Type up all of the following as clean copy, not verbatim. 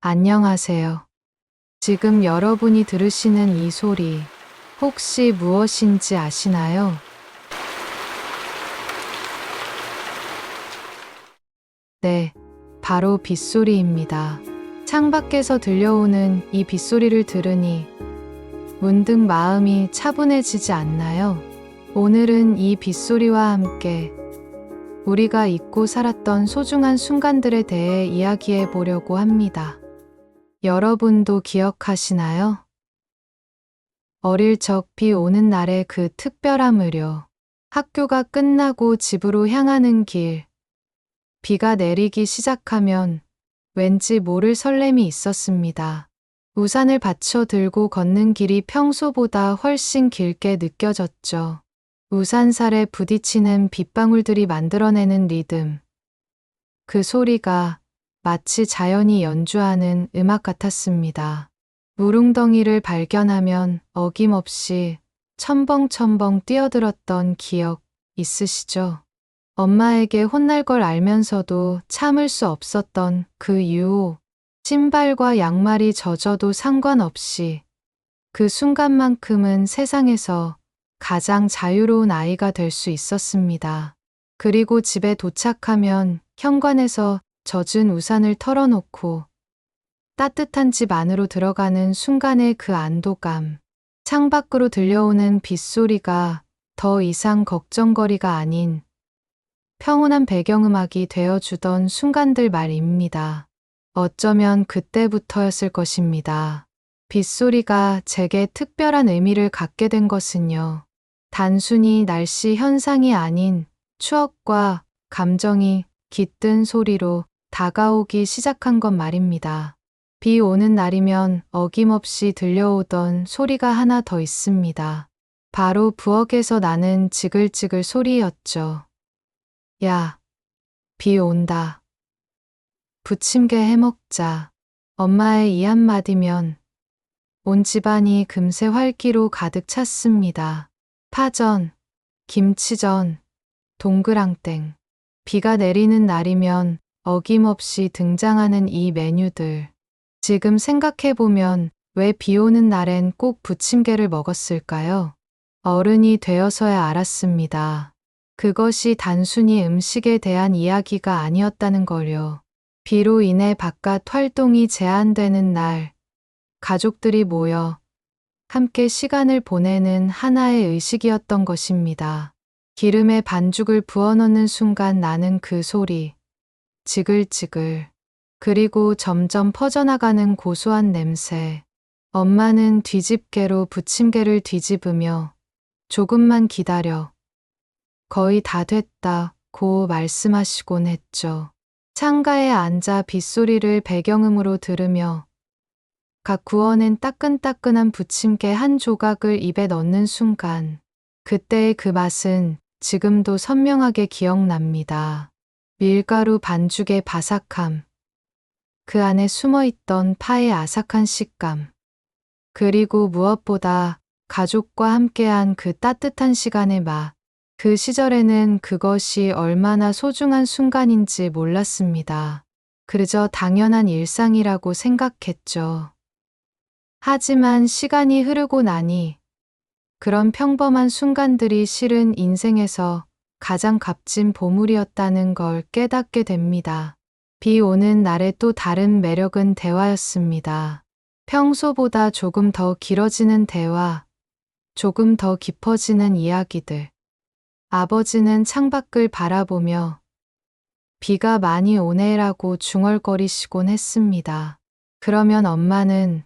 안녕하세요. 지금 여러분이 들으시는 이 소리, 혹시 무엇인지 아시나요? 네, 바로 빗소리입니다. 창밖에서 들려오는 이 빗소리를 들으니 문득 마음이 차분해지지 않나요? 오늘은 이 빗소리와 함께 우리가 잊고 살았던 소중한 순간들에 대해 이야기해 보려고 합니다. 여러분도 기억하시나요? 어릴 적 비 오는 날의 그 특별한 의료, 학교가 끝나고 집으로 향하는 길, 비가 내리기 시작하면 왠지 모를 설렘이 있었습니다. 우산을 받쳐 들고 걷는 길이 평소보다 훨씬 길게 느껴졌죠. 우산살에 부딪히는 빗방울들이 만들어내는 리듬, 그 소리가 마치 자연이 연주하는 음악 같았습니다. 물웅덩이를 발견하면 어김없이 첨벙첨벙 뛰어들었던 기억 있으시죠? 엄마에게 혼날 걸 알면서도 참을 수 없었던 그 유혹, 신발과 양말이 젖어도 상관없이 그 순간만큼은 세상에서 가장 자유로운 아이가 될 수 있었습니다. 그리고 집에 도착하면 현관에서 젖은 우산을 털어놓고 따뜻한 집 안으로 들어가는 순간의 그 안도감, 창밖으로 들려오는 빗소리가 더 이상 걱정거리가 아닌 평온한 배경음악이 되어주던 순간들 말입니다. 어쩌면 그때부터였을 것입니다. 빗소리가 제게 특별한 의미를 갖게 된 것은요. 단순히 날씨 현상이 아닌 추억과 감정이 깃든 소리로 다가오기 시작한 것 말입니다. 비 오는 날이면 어김없이 들려오던 소리가 하나 더 있습니다. 바로 부엌에서 나는 지글지글 소리였죠. 야, 비 온다. 부침개 해먹자. 엄마의 이 한마디면 온 집안이 금세 활기로 가득 찼습니다. 파전, 김치전, 동그랑땡. 비가 내리는 날이면 어김없이 등장하는 이 메뉴들. 지금 생각해보면 왜 비 오는 날엔 꼭 부침개를 먹었을까요? 어른이 되어서야 알았습니다. 그것이 단순히 음식에 대한 이야기가 아니었다는 걸요. 비로 인해 바깥 활동이 제한되는 날, 가족들이 모여 함께 시간을 보내는 하나의 의식이었던 것입니다. 기름에 반죽을 부어넣는 순간 나는 그 소리, 지글지글, 그리고 점점 퍼져나가는 고소한 냄새. 엄마는 뒤집개로 부침개를 뒤집으며 조금만 기다려. 거의 다 됐다고 말씀하시곤 했죠. 창가에 앉아 빗소리를 배경음으로 들으며 각 구워낸 따끈따끈한 부침개 한 조각을 입에 넣는 순간, 그때의 그 맛은 지금도 선명하게 기억납니다. 밀가루 반죽의 바삭함, 그 안에 숨어있던 파의 아삭한 식감, 그리고 무엇보다 가족과 함께한 그 따뜻한 시간의 맛. 그 시절에는 그것이 얼마나 소중한 순간인지 몰랐습니다. 그저 당연한 일상이라고 생각했죠. 하지만 시간이 흐르고 나니 그런 평범한 순간들이 실은 인생에서 가장 값진 보물이었다는 걸 깨닫게 됩니다. 비 오는 날의 또 다른 매력은 대화였습니다. 평소보다 조금 더 길어지는 대화, 조금 더 깊어지는 이야기들. 아버지는 창밖을 바라보며 비가 많이 오네라고 중얼거리시곤 했습니다. 그러면 엄마는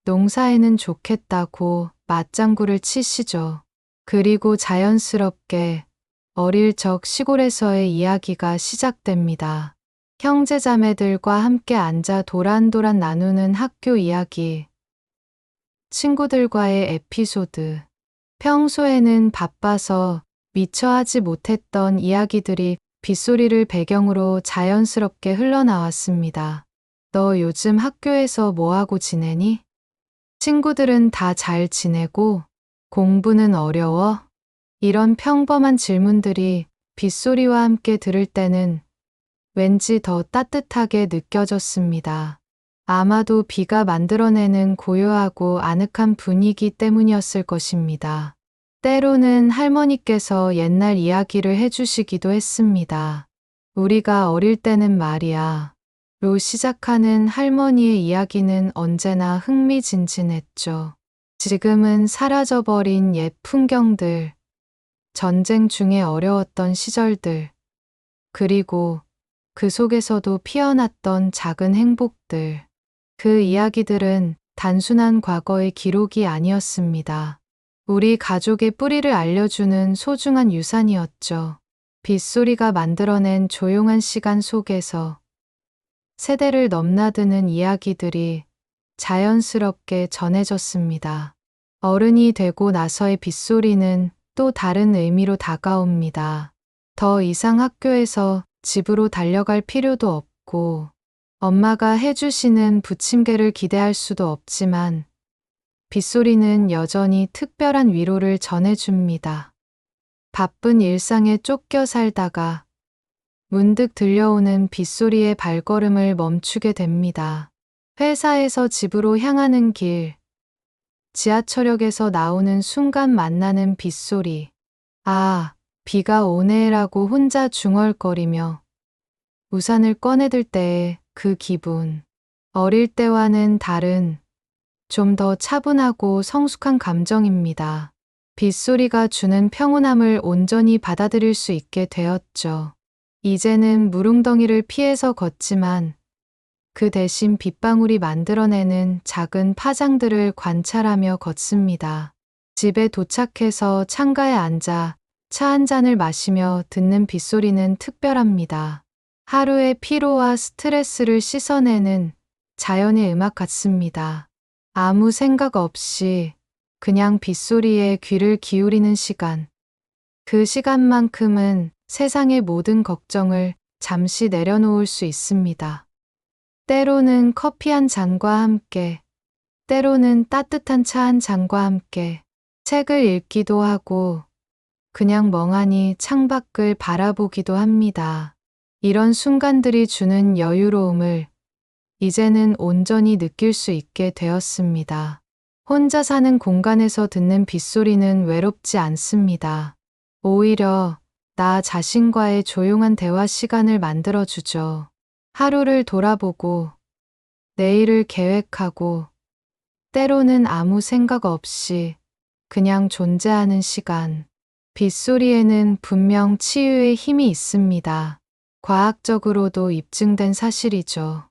농사에는 좋겠다고 맞장구를 치시죠. 그리고 자연스럽게 어릴 적 시골에서의 이야기가 시작됩니다. 형제자매들과 함께 앉아 도란도란 나누는 학교 이야기, 친구들과의 에피소드, 평소에는 바빠서 미처 하지 못했던 이야기들이 빗소리를 배경으로 자연스럽게 흘러나왔습니다. 너 요즘 학교에서 뭐하고 지내니? 친구들은 다 잘 지내고 공부는 어려워? 이런 평범한 질문들이 빗소리와 함께 들을 때는 왠지 더 따뜻하게 느껴졌습니다. 아마도 비가 만들어내는 고요하고 아늑한 분위기 때문이었을 것입니다. 때로는 할머니께서 옛날 이야기를 해주시기도 했습니다. 우리가 어릴 때는 말이야. 로 시작하는 할머니의 이야기는 언제나 흥미진진했죠. 지금은 사라져버린 옛 풍경들, 전쟁 중에 어려웠던 시절들, 그리고 그 속에서도 피어났던 작은 행복들. 그 이야기들은 단순한 과거의 기록이 아니었습니다. 우리 가족의 뿌리를 알려주는 소중한 유산이었죠. 빗소리가 만들어낸 조용한 시간 속에서 세대를 넘나드는 이야기들이 자연스럽게 전해졌습니다. 어른이 되고 나서의 빗소리는 또 다른 의미로 다가옵니다. 더 이상 학교에서 집으로 달려갈 필요도 없고, 엄마가 해주시는 부침개를 기대할 수도 없지만, 빗소리는 여전히 특별한 위로를 전해줍니다. 바쁜 일상에 쫓겨 살다가 문득 들려오는 빗소리의 발걸음을 멈추게 됩니다. 회사에서 집으로 향하는 길, 지하철역에서 나오는 순간 만나는 빗소리. 아, 비가 오네라고 혼자 중얼거리며 우산을 꺼내들 때의 그 기분. 어릴 때와는 다른 좀 더 차분하고 성숙한 감정입니다. 빗소리가 주는 평온함을 온전히 받아들일 수 있게 되었죠. 이제는 물웅덩이를 피해서 걷지만 그 대신 빗방울이 만들어내는 작은 파장들을 관찰하며 걷습니다. 집에 도착해서 창가에 앉아 차 한 잔을 마시며 듣는 빗소리는 특별합니다. 하루의 피로와 스트레스를 씻어내는 자연의 음악 같습니다. 아무 생각 없이 그냥 빗소리에 귀를 기울이는 시간. 그 시간만큼은 세상의 모든 걱정을 잠시 내려놓을 수 있습니다. 때로는 커피 한 잔과 함께, 때로는 따뜻한 차 한 잔과 함께 책을 읽기도 하고 그냥 멍하니 창밖을 바라보기도 합니다. 이런 순간들이 주는 여유로움을 이제는 온전히 느낄 수 있게 되었습니다. 혼자 사는 공간에서 듣는 빗소리는 외롭지 않습니다. 오히려 나 자신과의 조용한 대화 시간을 만들어주죠. 하루를 돌아보고, 내일을 계획하고, 때로는 아무 생각 없이 그냥 존재하는 시간. 빗소리에는 분명 치유의 힘이 있습니다. 과학적으로도 입증된 사실이죠.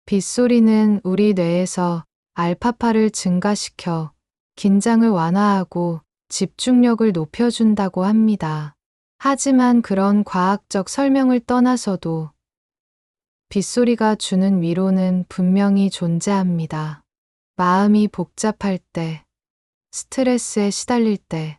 빗소리는 우리 뇌에서 알파파를 증가시켜 긴장을 완화하고 집중력을 높여준다고 합니다. 하지만 그런 과학적 설명을 떠나서도 빗소리가 주는 위로는 분명히 존재합니다. 마음이 복잡할 때, 스트레스에 시달릴 때,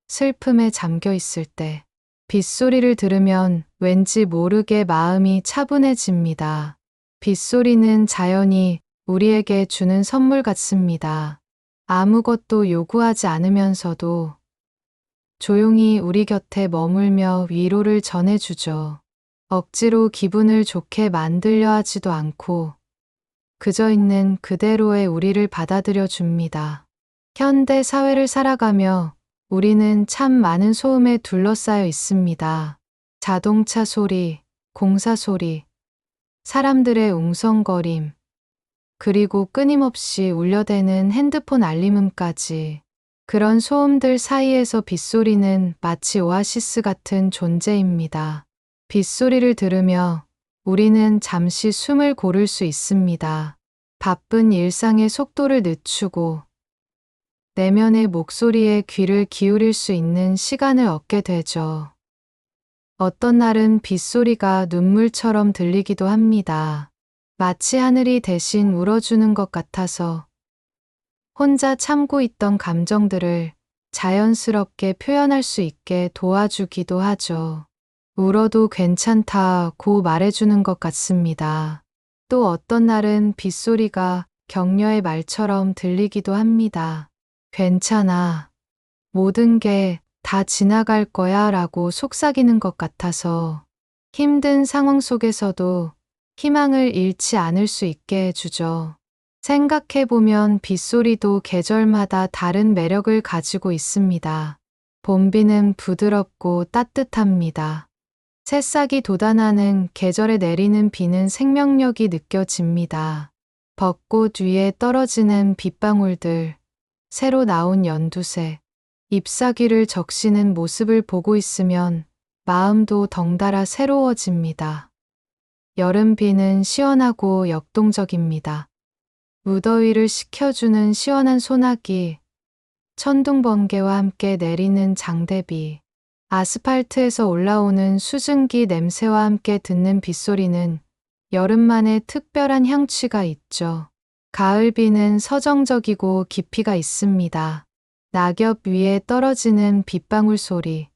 슬픔에 잠겨 있을 때, 빗소리를 들으면 왠지 모르게 마음이 차분해집니다. 빗소리는 자연이 우리에게 주는 선물 같습니다. 아무것도 요구하지 않으면서도 조용히 우리 곁에 머물며 위로를 전해주죠. 억지로 기분을 좋게 만들려 하지도 않고 그저 있는 그대로의 우리를 받아들여 줍니다. 현대 사회를 살아가며 우리는 참 많은 소음에 둘러싸여 있습니다. 자동차 소리, 공사 소리, 사람들의 웅성거림, 그리고 끊임없이 울려대는 핸드폰 알림음까지. 그런 소음들 사이에서 빗소리는 마치 오아시스 같은 존재입니다. 빗소리를 들으며 우리는 잠시 숨을 고를 수 있습니다. 바쁜 일상의 속도를 늦추고 내면의 목소리에 귀를 기울일 수 있는 시간을 얻게 되죠. 어떤 날은 빗소리가 눈물처럼 들리기도 합니다. 마치 하늘이 대신 울어주는 것 같아서 혼자 참고 있던 감정들을 자연스럽게 표현할 수 있게 도와주기도 하죠. 울어도 괜찮다고 말해주는 것 같습니다. 또 어떤 날은 빗소리가 격려의 말처럼 들리기도 합니다. 괜찮아. 모든 게 다 지나갈 거야 라고 속삭이는 것 같아서 힘든 상황 속에서도 희망을 잃지 않을 수 있게 해주죠. 생각해보면 빗소리도 계절마다 다른 매력을 가지고 있습니다. 봄비는 부드럽고 따뜻합니다. 새싹이 돋아나는 계절에 내리는 비는 생명력이 느껴집니다. 벚꽃 위에 떨어지는 빗방울들, 새로 나온 연두색, 잎사귀를 적시는 모습을 보고 있으면 마음도 덩달아 새로워집니다. 여름비는 시원하고 역동적입니다. 무더위를 식혀주는 시원한 소나기, 천둥번개와 함께 내리는 장대비, 아스팔트에서 올라오는 수증기 냄새와 함께 듣는 빗소리는 여름만의 특별한 향취가 있죠. 가을비는 서정적이고 깊이가 있습니다. 낙엽 위에 떨어지는 빗방울 소리,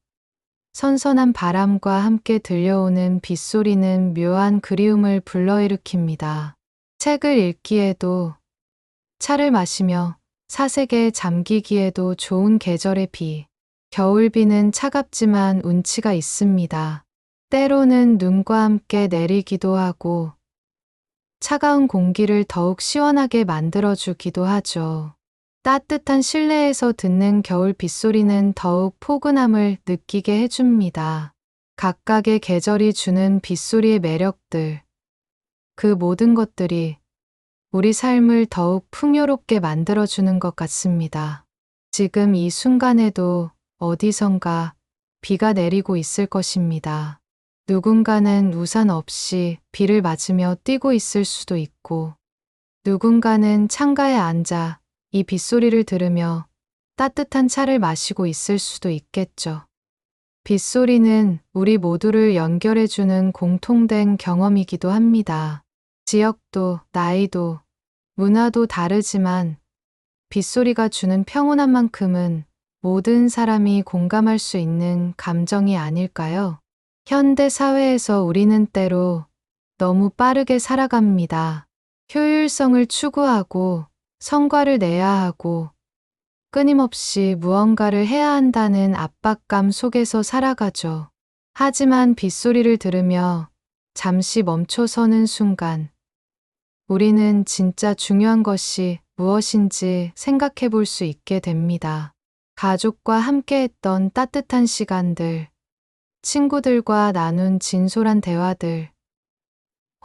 선선한 바람과 함께 들려오는 빗소리는 묘한 그리움을 불러일으킵니다. 책을 읽기에도, 차를 마시며 사색에 잠기기에도 좋은 계절의 비. 겨울비는 차갑지만 운치가 있습니다. 때로는 눈과 함께 내리기도 하고 차가운 공기를 더욱 시원하게 만들어주기도 하죠. 따뜻한 실내에서 듣는 겨울 빗소리는 더욱 포근함을 느끼게 해줍니다. 각각의 계절이 주는 빗소리의 매력들, 그 모든 것들이 우리 삶을 더욱 풍요롭게 만들어주는 것 같습니다. 지금 이 순간에도 어디선가 비가 내리고 있을 것입니다. 누군가는 우산 없이 비를 맞으며 뛰고 있을 수도 있고, 누군가는 창가에 앉아 이 빗소리를 들으며 따뜻한 차를 마시고 있을 수도 있겠죠. 빗소리는 우리 모두를 연결해주는 공통된 경험이기도 합니다. 지역도, 나이도, 문화도 다르지만 빗소리가 주는 평온함만큼은 모든 사람이 공감할 수 있는 감정이 아닐까요? 현대 사회에서 우리는 때로 너무 빠르게 살아갑니다. 효율성을 추구하고 성과를 내야 하고 끊임없이 무언가를 해야 한다는 압박감 속에서 살아가죠. 하지만 빗소리를 들으며 잠시 멈춰서는 순간 우리는 진짜 중요한 것이 무엇인지 생각해 볼 수 있게 됩니다. 가족과 함께했던 따뜻한 시간들, 친구들과 나눈 진솔한 대화들,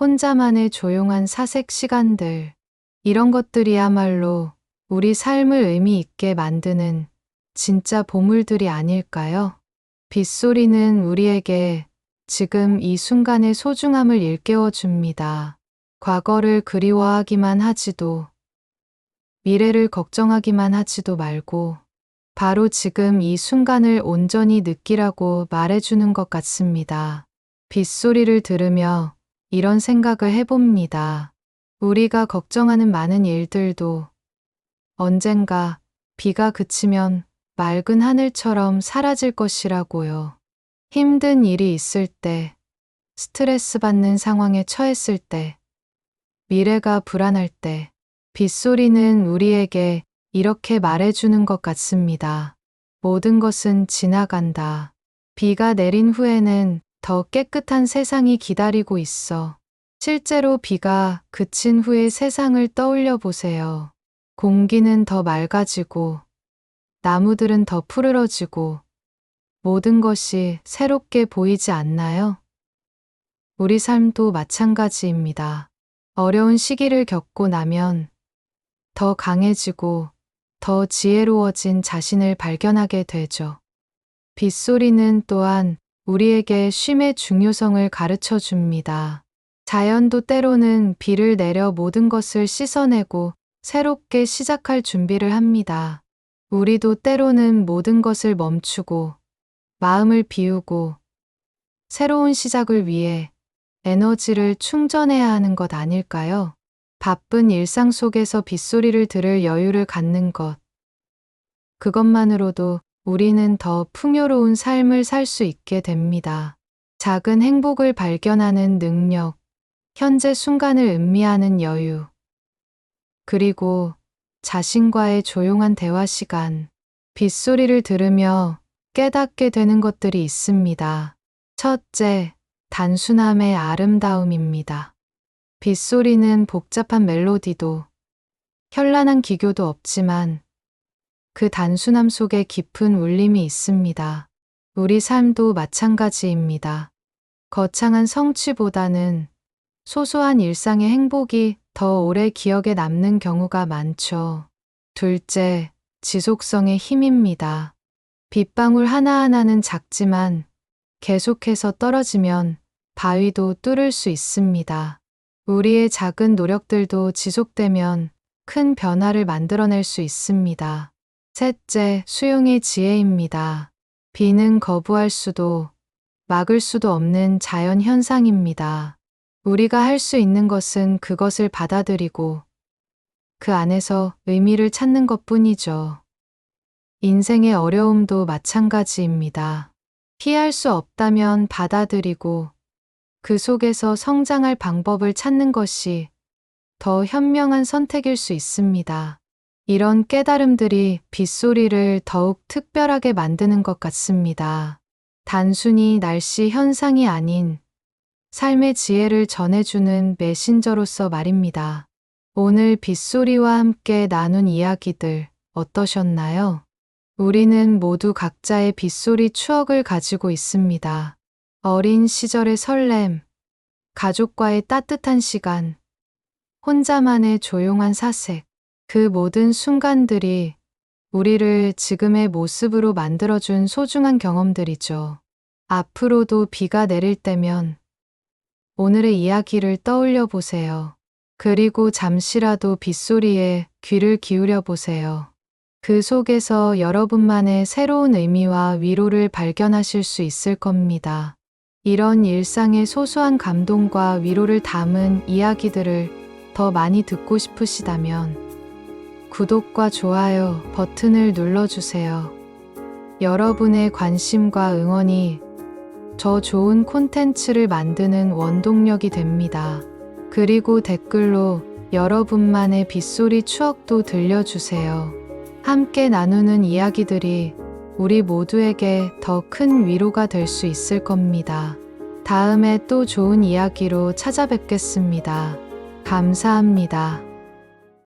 혼자만의 조용한 사색 시간들, 이런 것들이야말로 우리 삶을 의미 있게 만드는 진짜 보물들이 아닐까요? 빗소리는 우리에게 지금 이 순간의 소중함을 일깨워 줍니다. 과거를 그리워하기만 하지도, 미래를 걱정하기만 하지도 말고 바로 지금 이 순간을 온전히 느끼라고 말해주는 것 같습니다. 빗소리를 들으며 이런 생각을 해봅니다. 우리가 걱정하는 많은 일들도 언젠가 비가 그치면 맑은 하늘처럼 사라질 것이라고요. 힘든 일이 있을 때, 스트레스 받는 상황에 처했을 때, 미래가 불안할 때, 빗소리는 우리에게 이렇게 말해주는 것 같습니다. 모든 것은 지나간다. 비가 내린 후에는 더 깨끗한 세상이 기다리고 있어. 실제로 비가 그친 후의 세상을 떠올려 보세요. 공기는 더 맑아지고, 나무들은 더 푸르러지고, 모든 것이 새롭게 보이지 않나요? 우리 삶도 마찬가지입니다. 어려운 시기를 겪고 나면 더 강해지고 더 지혜로워진 자신을 발견하게 되죠. 빗소리는 또한 우리에게 쉼의 중요성을 가르쳐 줍니다. 자연도 때로는 비를 내려 모든 것을 씻어내고 새롭게 시작할 준비를 합니다. 우리도 때로는 모든 것을 멈추고 마음을 비우고 새로운 시작을 위해 에너지를 충전해야 하는 것 아닐까요? 바쁜 일상 속에서 빗소리를 들을 여유를 갖는 것. 그것만으로도 우리는 더 풍요로운 삶을 살 수 있게 됩니다. 작은 행복을 발견하는 능력, 현재 순간을 음미하는 여유, 그리고 자신과의 조용한 대화 시간, 빗소리를 들으며 깨닫게 되는 것들이 있습니다. 첫째, 단순함의 아름다움입니다. 빗소리는 복잡한 멜로디도 현란한 기교도 없지만 그 단순함 속에 깊은 울림이 있습니다. 우리 삶도 마찬가지입니다. 거창한 성취보다는 소소한 일상의 행복이 더 오래 기억에 남는 경우가 많죠. 둘째, 지속성의 힘입니다. 빗방울 하나하나는 작지만 계속해서 떨어지면 바위도 뚫을 수 있습니다. 우리의 작은 노력들도 지속되면 큰 변화를 만들어낼 수 있습니다. 셋째, 수용의 지혜입니다. 비는 거부할 수도 막을 수도 없는 자연 현상입니다. 우리가 할 수 있는 것은 그것을 받아들이고 그 안에서 의미를 찾는 것뿐이죠. 인생의 어려움도 마찬가지입니다. 피할 수 없다면 받아들이고 그 속에서 성장할 방법을 찾는 것이 더 현명한 선택일 수 있습니다. 이런 깨달음들이 빗소리를 더욱 특별하게 만드는 것 같습니다. 단순히 날씨 현상이 아닌 삶의 지혜를 전해주는 메신저로서 말입니다. 오늘 빗소리와 함께 나눈 이야기들 어떠셨나요? 우리는 모두 각자의 빗소리 추억을 가지고 있습니다. 어린 시절의 설렘, 가족과의 따뜻한 시간, 혼자만의 조용한 사색, 그 모든 순간들이 우리를 지금의 모습으로 만들어준 소중한 경험들이죠. 앞으로도 비가 내릴 때면 오늘의 이야기를 떠올려 보세요. 그리고 잠시라도 빗소리에 귀를 기울여 보세요. 그 속에서 여러분만의 새로운 의미와 위로를 발견하실 수 있을 겁니다. 이런 일상의 소소한 감동과 위로를 담은 이야기들을 더 많이 듣고 싶으시다면 구독과 좋아요 버튼을 눌러주세요. 여러분의 관심과 응원이 더 좋은 콘텐츠를 만드는 원동력이 됩니다. 그리고 댓글로 여러분만의 빗소리 추억도 들려주세요. 함께 나누는 이야기들이 우리 모두에게 더 큰 위로가 될 수 있을 겁니다. 다음에 또 좋은 이야기로 찾아뵙겠습니다. 감사합니다.